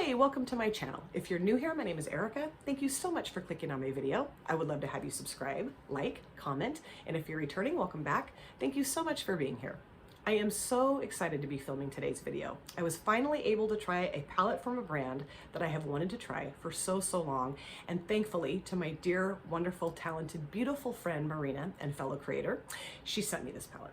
Hey, welcome to my channel. If you're new here, my name is Erica. Thank you so much for clicking on my video. I would love to have you subscribe, like, comment, and if you're returning, welcome back. Thank you so much for being here. I am so excited to be filming today's video. I was finally able to try a palette from a brand that I have wanted to try for so long, and thankfully to my dear, wonderful, talented, beautiful friend Marina and fellow creator, she sent me this palette.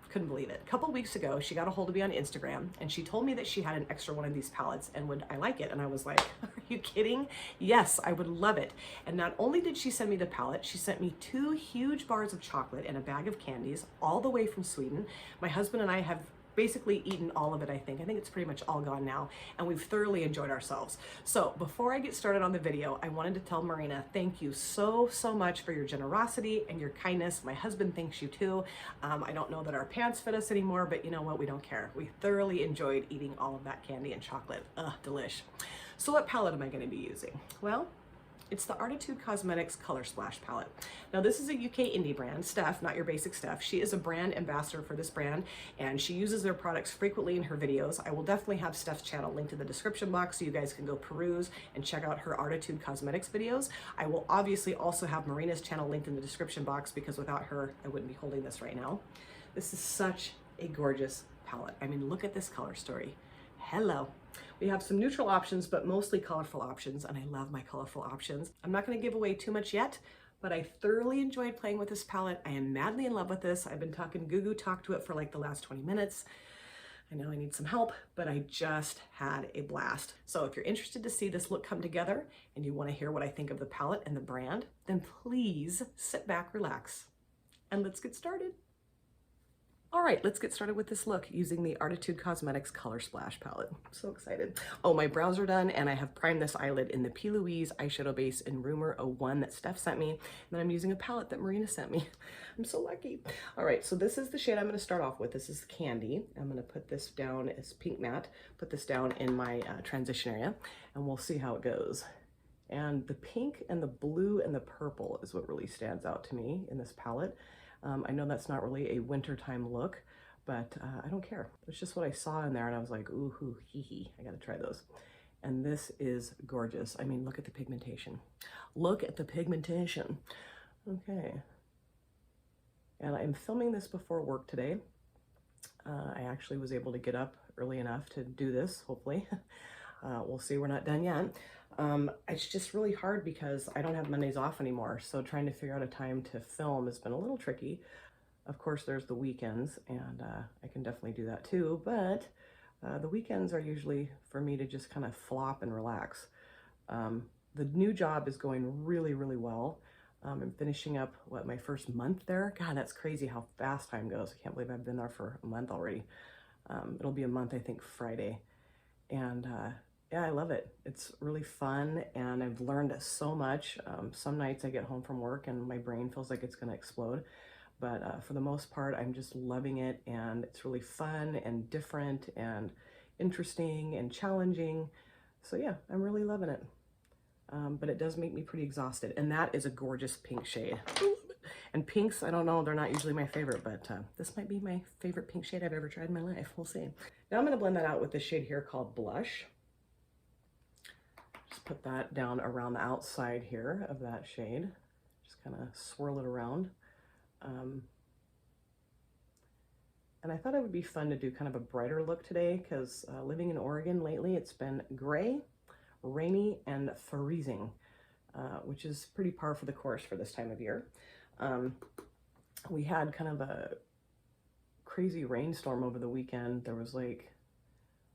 Couldn't believe it. A couple weeks ago, she got a hold of me on Instagram and she told me that she had an extra one of these palettes and would I like it? And I was like, are you kidding? Yes, I would love it. And not only did she send me the palette, she sent me 2 huge bars of chocolate and a bag of candies all the way from Sweden. My husband and I have basically eaten all of it, I think. I think it's pretty much all gone now, and we've thoroughly enjoyed ourselves. So before I get started on the video, I wanted to tell Marina, thank you so much for your generosity and your kindness. My husband thanks you too. I don't know that our pants fit us anymore, but you know what? We don't care. We thoroughly enjoyed eating all of that candy and chocolate. Ugh, delish. So what palette am I going to be using? Well, it's the Arttitude Cosmetics Coloursplash palette. Now this is a UK indie brand, Steph, not your basic Steph. She is a brand ambassador for this brand and she uses their products frequently in her videos. I will definitely have Steph's channel linked in the description box so you guys can go peruse and check out her Arttitude Cosmetics videos. I will obviously also have Marina's channel linked in the description box because without her, I wouldn't be holding this right now. This is such a gorgeous palette. I mean, look at this color story. Hello. We have some neutral options, but mostly colorful options, and I love my colorful options. I'm not going to give away too much yet, but I thoroughly enjoyed playing with this palette. I am madly in love with this. I've been talking goo talk to it for like the last 20 minutes. I know I need some help, but I just had a blast. So if you're interested to see this look come together and you want to hear what I think of the palette and the brand, then please sit back, relax, and let's get started. All right, let's get started with this look using the Arttitude Cosmetics Coloursplash palette. I'm so excited. Oh, my brows are done and I have primed this eyelid in the P. Louise eyeshadow base in Rumor 01 that Steph sent me. And then I'm using a palette that Marina sent me. I'm so lucky. All right, so this is the shade I'm gonna start off with. This is Kendi. I'm gonna put this down as pink matte, put this down in my transition area, and we'll see how it goes. And the pink and the blue and the purple is what really stands out to me in this palette. I know that's not really a wintertime look, but I don't care. It's just what I saw in there and I was like, ooh, hoo, hee hee, I gotta try those. And this is gorgeous. I mean, look at the pigmentation. Look at the pigmentation. Okay. And I'm filming this before work today. I actually was able to get up early enough to do this, hopefully. We'll see, we're not done yet. It's just really hard because I don't have Mondays off anymore. So trying to figure out a time to film has been a little tricky. Of course, there's the weekends and I can definitely do that too. But the weekends are usually for me to just kind of flop and relax. The new job is going really well. I'm finishing up, my first month there? God, that's crazy how fast time goes. I can't believe I've been there for a month already. It'll be a month, I think, Friday. And yeah, I love it. It's really fun and I've learned so much. Some nights I get home from work and my brain feels like it's gonna explode. But for the most part, I'm just loving it and it's really fun and different and interesting and challenging. So yeah, I'm really loving it. But it does make me pretty exhausted. And that is a gorgeous pink shade. And pinks, I don't know, they're not usually my favorite, but this might be my favorite pink shade I've ever tried in my life. We'll see. Now I'm gonna blend that out with this shade here called Blush. Just put that down around the outside here of that shade. Just kind of swirl it around. And I thought it would be fun to do kind of a brighter look today because living in Oregon lately, it's been gray, rainy, and freezing, which is pretty par for the course for this time of year. We had kind of a crazy rainstorm over the weekend. There was like,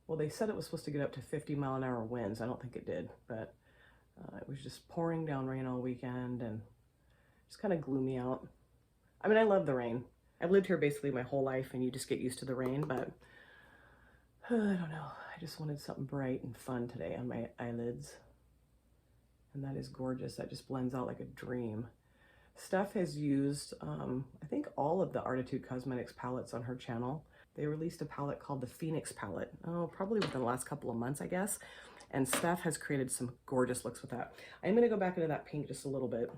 well, they said it was supposed to get up to 50-mile-an-hour winds. I don't think it did, but it was just pouring down rain all weekend and just kind of gloomy out. I mean, I love the rain. I've lived here basically my whole life and you just get used to the rain, but I don't know. I just wanted something bright and fun today on my eyelids. And that is gorgeous. That just blends out like a dream. Steph has used, I think, all of the Arttitude Cosmetics palettes on her channel. They released a palette called the Phoenix palette, probably within the last couple of months, I guess. And Steph has created some gorgeous looks with that. I'm gonna go back into that pink just a little bit,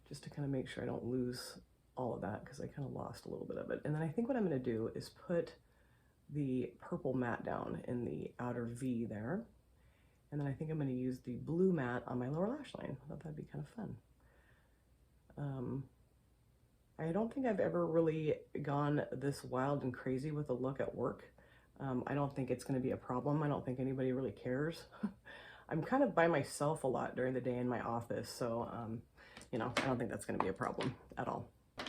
just to kind of make sure I don't lose all of that because I kind of lost a little bit of it. And then I think what I'm gonna do is put the purple matte down in the outer V there. And then I think I'm going to use the blue matte on my lower lash line. I thought that'd be kind of fun. I don't think I've ever really gone this wild and crazy with a look at work. I don't think it's going to be a problem. I don't think anybody really cares. I'm kind of by myself a lot during the day in my office, so you know, I don't think that's going to be a problem at all.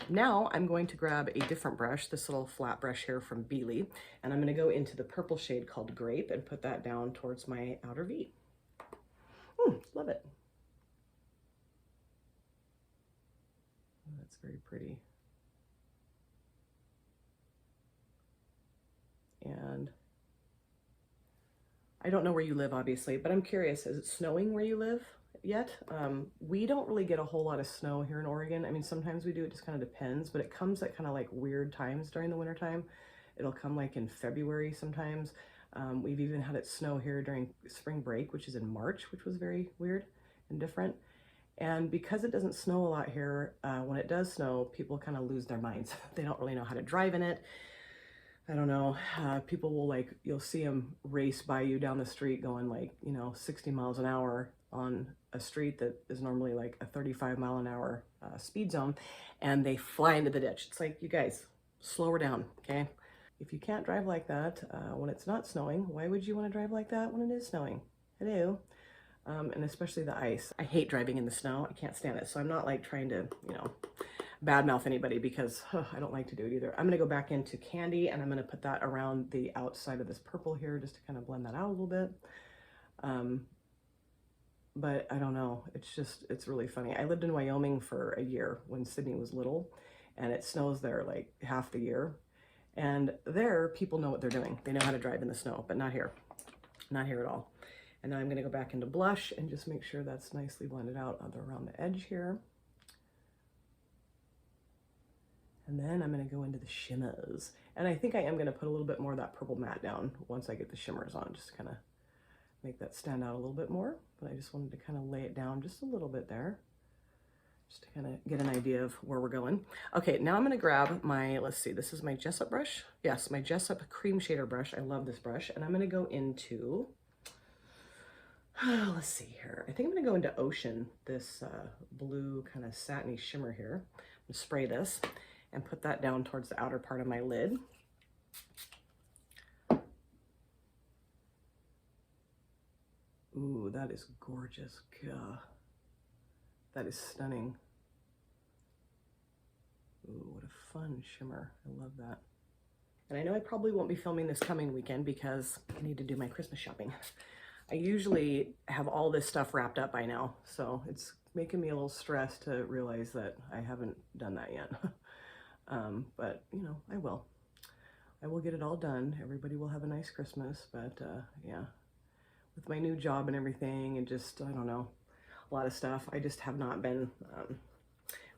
Now I'm going to grab a different brush, this little flat brush here from Beely, and I'm going to go into the purple shade called Grape and put that down towards my outer V. Love it. Oh, that's very pretty. And I don't know where you live, obviously, but I'm curious, is it snowing where you live yet? We don't really get a whole lot of snow here in Oregon. I mean, sometimes we do, it just kind of depends, but it comes at kind of like weird times during the winter time. It'll come like in February sometimes. We've even had it snow here during spring break, which is in March, which was very weird and different. And because it doesn't snow a lot here, when it does snow, people kind of lose their minds. They don't really know how to drive in it. I don't know, people will like, you'll see them race by you down the street going like, you know, 60 miles an hour on a street that is normally like a 35-mile-an-hour speed zone, and they fly into the ditch. It's like, you guys, slow her down, okay? If you can't drive like that when it's not snowing, why would you want to drive like that when it is snowing? Hello. And especially the ice. I hate driving in the snow. I can't stand it. So I'm not like trying to, you know, badmouth anybody because I don't like to do it either. I'm going to go back into Kendi and I'm going to put that around the outside of this purple here just to kind of blend that out a little bit. But I don't know. It's really funny. I lived in Wyoming for a year when Sydney was little, and it snows there like half the year. And there, people know what they're doing. They know how to drive in the snow, but not here. Not here at all. And now I'm going to go back into blush and just make sure that's nicely blended out around the edge here. And then I'm going to go into the shimmers. And I think I am going to put a little bit more of that purple matte down once I get the shimmers on, just to kind of make that stand out a little bit more. But I just wanted to kind of lay it down just a little bit there, just to kind of get an idea of where we're going. Okay, now I'm going to grab my, let's see, this is my Jessup brush. Yes, my Jessup cream shader brush. I love this brush. And I'm going to go into, let's see here. I think I'm going to go into Ocean, this blue kind of satiny shimmer here. I'm going to spray this and put that down towards the outer part of my lid. Ooh, that is gorgeous. Gah. That is stunning. Ooh, what a fun shimmer. I love that. And I know I probably won't be filming this coming weekend because I need to do my Christmas shopping. I usually have all this stuff wrapped up by now, so it's making me a little stressed to realize that I haven't done that yet. But, you know, I will. I will get it all done. Everybody will have a nice Christmas, but yeah, with my new job and everything and just, I don't know, a lot of stuff, I just have not been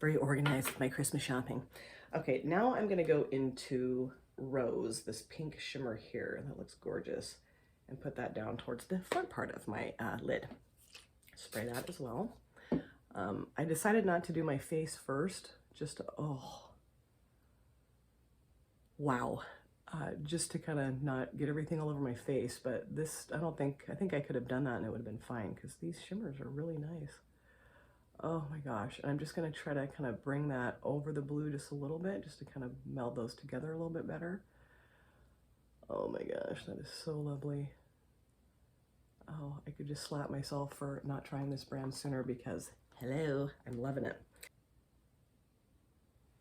very organized with my Christmas shopping. Okay, now I'm going to go into Rose, this pink shimmer here. That looks gorgeous. And put that down towards the front part of my lid. Spray that as well. I decided not to do my face first, just to, oh, wow. Just to kind of not get everything all over my face, but this, I think I could have done that and it would have been fine because these shimmers are really nice. Oh my gosh. And I'm just going to try to kind of bring that over the blue just a little bit, just to kind of meld those together a little bit better. Oh my gosh, that is so lovely. Oh, I could just slap myself for not trying this brand sooner because, hello, I'm loving it.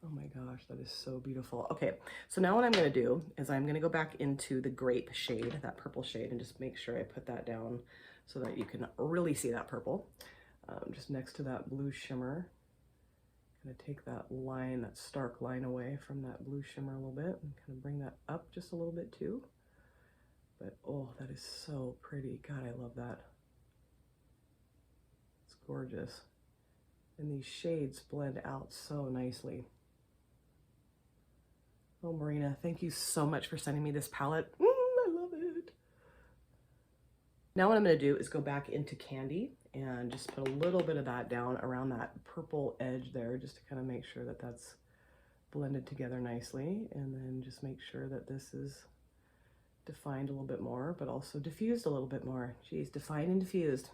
Oh my gosh, that is so beautiful. Okay, so now what I'm going to do is I'm going to go back into the grape shade, that purple shade, and just make sure I put that down so that you can really see that purple. Just next to that blue shimmer. I'm going to take that line, that stark line away from that blue shimmer a little bit and kind of bring that up just a little bit too. But oh, that is so pretty. God, I love that. It's gorgeous. And these shades blend out so nicely. Oh, Marina, thank you so much for sending me this palette. I love it. Now what I'm going to do is go back into Kendi and just put a little bit of that down around that purple edge there, just to kind of make sure that that's blended together nicely. And then just make sure that this is defined a little bit more, but also diffused a little bit more. Geez, defined and diffused.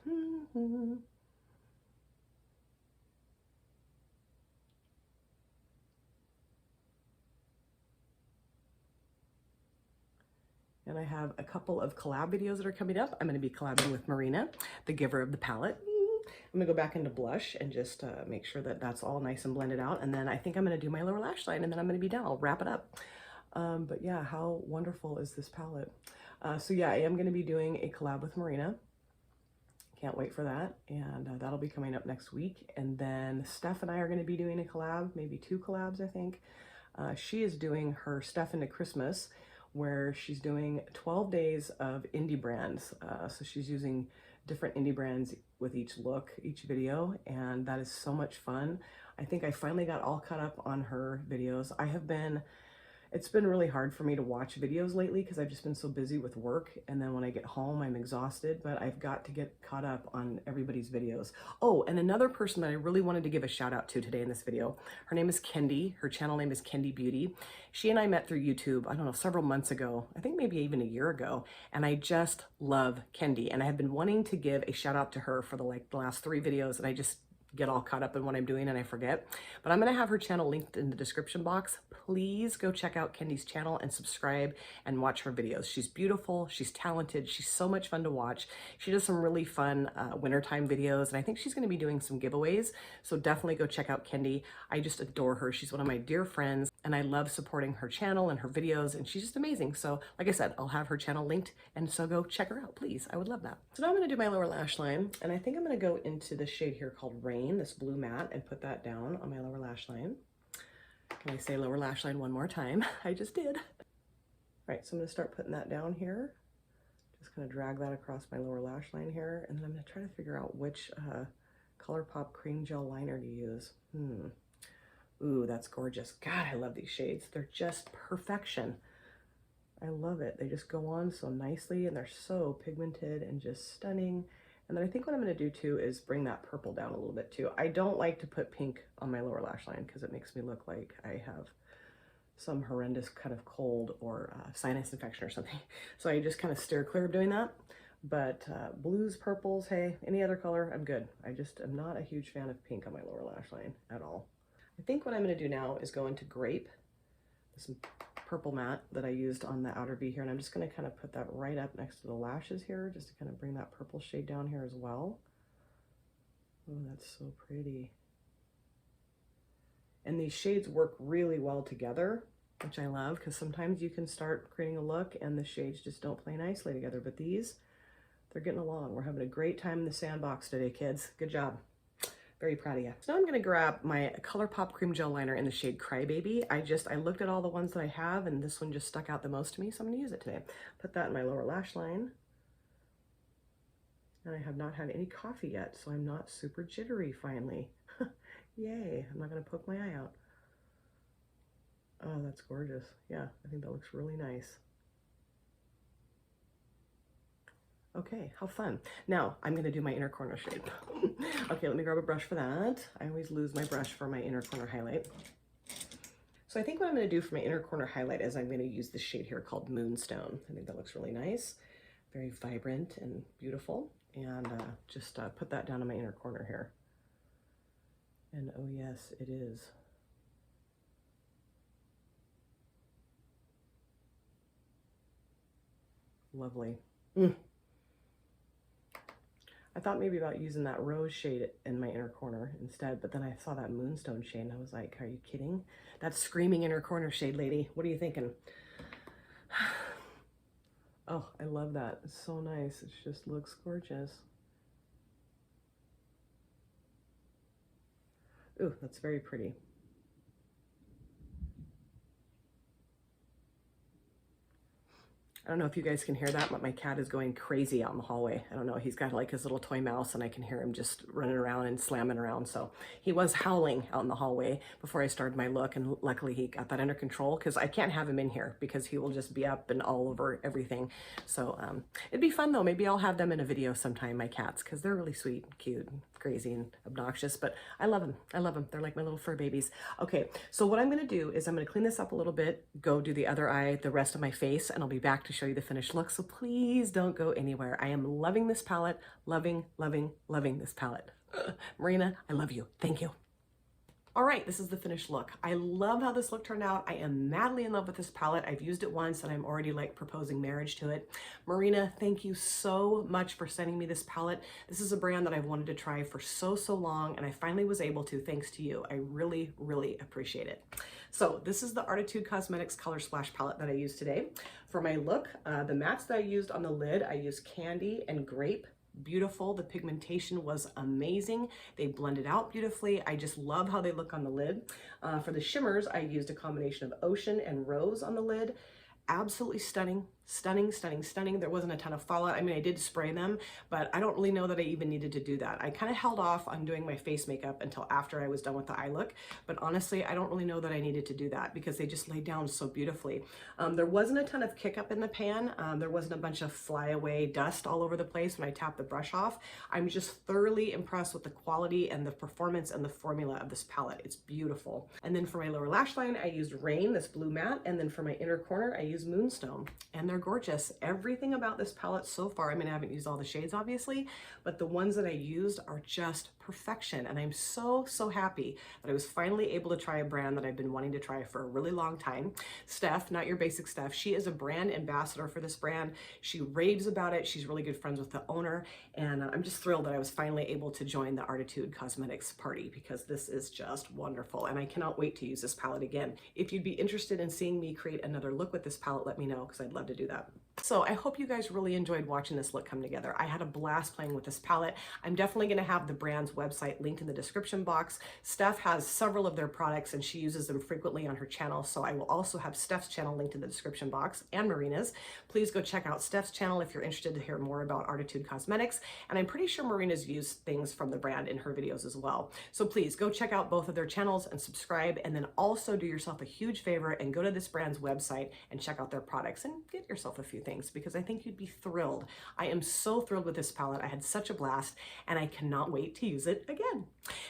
And I have a couple of collab videos that are coming up. I'm going to be collabing with Marina, the giver of the palette. I'm going to go back into blush and just make sure that that's all nice and blended out. And then I think I'm going to do my lower lash line, and then I'm going to be done. I'll wrap it up. But yeah, how wonderful is this palette? So yeah, I am going to be doing a collab with Marina. Can't wait for that. And that'll be coming up next week. And then Steph and I are going to be doing a collab, maybe 2 collabs, I think. She is doing her Steph into Christmas, where she's doing 12 days of indie brands. So she's using different indie brands with each look, each video, and that is so much fun. I think I finally got all caught up on her videos. It's been really hard for me to watch videos lately because I've just been so busy with work, and then when I get home I'm exhausted, but I've got to get caught up on everybody's videos. Oh, and another person that I really wanted to give a shout out to today in this video, her name is Kendi. Her channel name is Kendi Beauty. She and I met through YouTube, I don't know, several months ago, I think maybe even a year ago, and I just love Kendi, and I have been wanting to give a shout out to her for the last 3 videos, and I just get all caught up in what I'm doing and I forget. But I'm going to have her channel linked in the description box. Please go check out Kendi's channel and subscribe and watch her videos. She's beautiful, she's talented, she's so much fun to watch. She does some really fun wintertime videos, and I think she's going to be doing some giveaways, so definitely go check out Kendi. I just adore her. She's one of my dear friends, and I love supporting her channel and her videos, and she's just amazing. So like I said, I'll have her channel linked, and so go check her out, please. I would love that. So now I'm going to do my lower lash line, and I think I'm going to go into the shade here called Rain, this blue matte, and put that down on my lower lash line. Can I say lower lash line one more time? I just did. All right, so I'm going to start putting that down here. Just kind of drag that across my lower lash line here, and then I'm going to try to figure out which ColourPop cream gel liner to use. Ooh, that's gorgeous. God, I love these shades. They're just perfection. I love it. They just go on so nicely, and they're so pigmented and just stunning. And then I think what I'm going to do too is bring that purple down a little bit too. I don't like to put pink on my lower lash line because it makes me look like I have some horrendous kind of cold or sinus infection or something. So I just kind of steer clear of doing that. But blues, purples, hey, any other color, I'm good. I just am not a huge fan of pink on my lower lash line at all. I think what I'm going to do now is go into Grape, some purple matte that I used on the outer V here, and I'm just going to kind of put that right up next to the lashes here, just to kind of bring that purple shade down here as well. Oh, that's so pretty. And these shades work really well together, which I love, because sometimes you can start creating a look and the shades just don't play nicely together, but these, they're getting along. We're having a great time in the sandbox today, kids. Good job. Very proud of you. So now I'm going to grab my ColourPop cream gel liner in the shade Crybaby. I looked at all the ones that I have, and this one just stuck out the most to me, so I'm going to use it today. Put that in my lower lash line. And I have not had any coffee yet, so I'm not super jittery finally. Yay, I'm not going to poke my eye out. Oh, that's gorgeous. Yeah, I think that looks really nice. Okay, how fun. Now I'm going to do my inner corner shade. Okay, let me grab a brush for that. I always lose my brush for my inner corner highlight. So I think what I'm going to do for my inner corner highlight is I'm going to use this shade here called Moonstone. I think that looks really nice. Very vibrant and beautiful. And just put that down in my inner corner here. And oh yes, it is. Lovely. I thought maybe about using that rose shade in my inner corner instead, but then I saw that Moonstone shade and I was like, are you kidding? That's screaming inner corner shade, lady. What are you thinking? Oh, I love that. It's so nice. It just looks gorgeous. Ooh, that's very pretty. I don't know if you guys can hear that, but my cat is going crazy out in the hallway. I don't know, he's got like his little toy mouse and I can hear him just running around and slamming around. So he was howling out in the hallway before I started my look, and luckily he got that under control because I can't have him in here because he will just be up and all over everything. So it'd be fun though. Maybe I'll have them in a video sometime, my cats, because they're really sweet and cute and crazy and obnoxious, but I love them. I love them. They're like my little fur babies. Okay, so what I'm going to do is I'm going to clean this up a little bit, go do the other eye, the rest of my face, and I'll be back to to show you the finished look, so please don't go anywhere. I am loving this palette, loving, loving, loving this palette. Marina, I love you. Thank you. All right, this is the finished look. I love how this look turned out. I am madly in love with this palette. I've used it once and I'm already like proposing marriage to it. Marina, thank you so much for sending me this palette. This is a brand that I've wanted to try for so long, and I finally was able to thanks to you. I really, really appreciate it. So this is the Arttitude Cosmetics Coloursplash palette that I used today. For my look, the mattes that I used on the lid, I used Kendi and Grape. Beautiful. The pigmentation was amazing. They blended out beautifully. I just love how they look on the lid. For the shimmers, I used a combination of Ocean and Rose on the lid. Absolutely stunning. Stunning, stunning, stunning. There wasn't a ton of fallout. I mean, I did spray them, but I don't really know that I even needed to do that. I kind of held off on doing my face makeup until after I was done with the eye look, but honestly, I don't really know that I needed to do that because they just laid down so beautifully. There wasn't a ton of kick up in the pan. There wasn't a bunch of flyaway dust all over the place when I tapped the brush off. I'm just thoroughly impressed with the quality and the performance and the formula of this palette. It's beautiful. And then for my lower lash line, I used Rain, this blue matte, and then for my inner corner, I used Moonstone, and they're gorgeous. Everything about this palette so far, I mean, I haven't used all the shades obviously, but the ones that I used are just perfection. And I'm so happy that I was finally able to try a brand that I've been wanting to try for a really long time. Steph, Not Your Basic Steph, she is a brand ambassador for this brand. She raves about it. She's really good friends with the owner. And I'm just thrilled that I was finally able to join the Arttitude Cosmetics party because this is just wonderful. And I cannot wait to use this palette again. If you'd be interested in seeing me create another look with this palette, let me know because I'd love to do that. So I hope you guys really enjoyed watching this look come together. I had a blast playing with this palette. I'm definitely going to have the brand's website linked in the description box. Steph has several of their products and she uses them frequently on her channel. So I will also have Steph's channel linked in the description box and Marina's. Please go check out Steph's channel if you're interested to hear more about Arttitude Cosmetics. And I'm pretty sure Marina's used things from the brand in her videos as well. So please go check out both of their channels and subscribe. And then also do yourself a huge favor and go to this brand's website and check out their products and get yourself a few things because I think you'd be thrilled. I am so thrilled with this palette. I had such a blast and I cannot wait to use it again.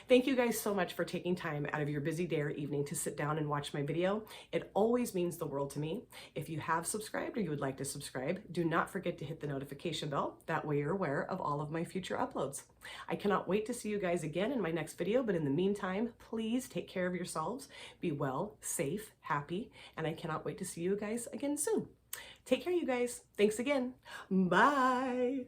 Thank you guys so much for taking time out of your busy day or evening to sit down and watch my video. It always means the world to me. If you have subscribed or you would like to subscribe, do not forget to hit the notification bell. That way you're aware of all of my future uploads. I cannot wait to see you guys again in my next video, but in the meantime, please take care of yourselves. Be well, safe, happy, and I cannot wait to see you guys again soon. Take care, you guys. Thanks again. Bye.